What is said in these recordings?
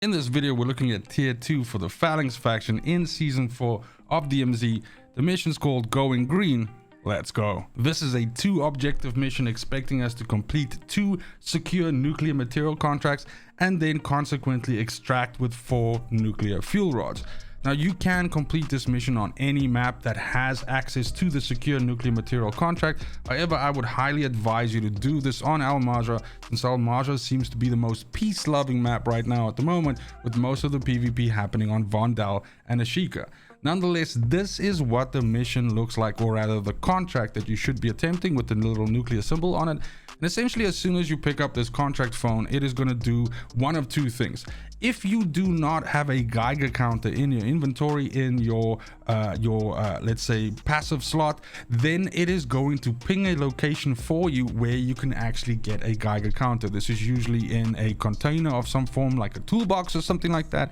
In this video, we're looking at tier 2 for the Phalanx faction in season 4 of DMZ. The mission's called Going Green. Let's go. This is a 2 objective mission expecting us to complete 2 secure nuclear material contracts and then consequently extract with 4 nuclear fuel rods. Now you can complete this mission on any map that has access to the secure nuclear material contract. However, I would highly advise you to do this on therealfullmeasure, since therealfullmeasure seems to be the most peace-loving map right now at the moment, with most of the PvP happening on Vondel and Ashika. Nonetheless, this is what the mission looks like, or rather the contract that you should be attempting with the little nuclear symbol on it. And essentially, as soon as you pick up this contract phone, it is going to do one of 2 things. If you do not have a Geiger counter in your inventory, in your let's say passive slot, then it is going to ping a location for you where you can actually get a Geiger counter. This is usually in a container of some form, like a toolbox or something like that,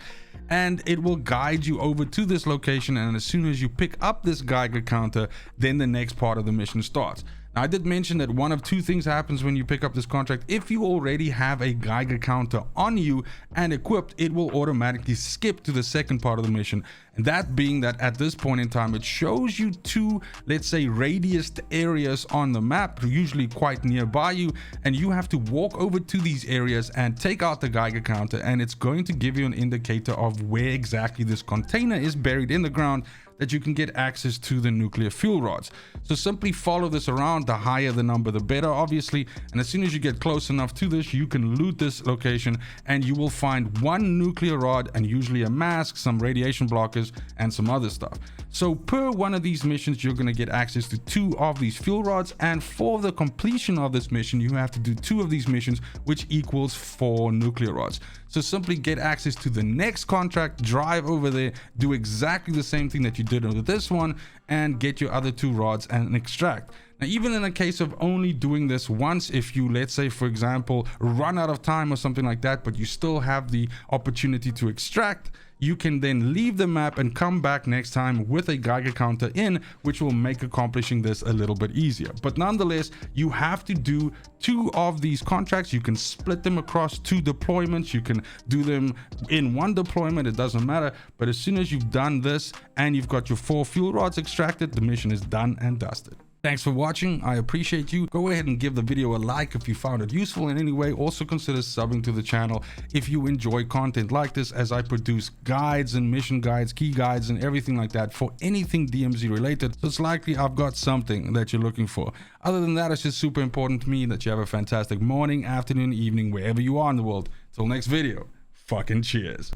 and it will guide you over to this location. And as soon as you pick up this Geiger counter, then the next part of the mission starts. Now, I did mention that one of 2 things happens when you pick up this contract. If you already have a Geiger counter on you and equipped, it will automatically skip to the second part of the mission. And that being that at this point in time, it shows you 2, let's say, radiused areas on the map, usually quite nearby you, and you have to walk over to these areas and take out the Geiger counter, and it's going to give you an indicator of where exactly this container is buried in the ground, that you can get access to the nuclear fuel rods. So simply follow this around. The higher the number, the better, obviously. And as soon as you get close enough to this, you can loot this location and you will find 1 nuclear rod and usually a mask, some radiation blockers, and some other stuff. So per one of these missions, you're going to get access to 2 of these fuel rods. And for the completion of this mission, you have to do 2 of these missions, which equals 4 nuclear rods. So simply get access to the next contract, drive over there, do exactly the same thing that you did with this one, and get your other 2 rods and extract. Now, even in a case of only doing this once, if you, let's say, for example, run out of time or something like that, but you still have the opportunity to extract, you can then leave the map and come back next time with a Geiger counter in, which will make accomplishing this a little bit easier. But nonetheless, you have to do 2 of these contracts. You can split them across 2 deployments. You can do them in 1 deployment. It doesn't matter. But as soon as you've done this and you've got your 4 fuel rods extracted, the mission is done and dusted. Thanks for watching. I appreciate you. Go ahead and give the video a like if you found it useful in any way. Also consider subbing to the channel if you enjoy content like this, as I produce guides and mission guides, key guides, and everything like that for anything DMZ related. So it's likely I've got something that you're looking for. Other than that, it's just super important to me that you have a fantastic morning, afternoon, evening, wherever you are in the world. Till next video, fucking cheers.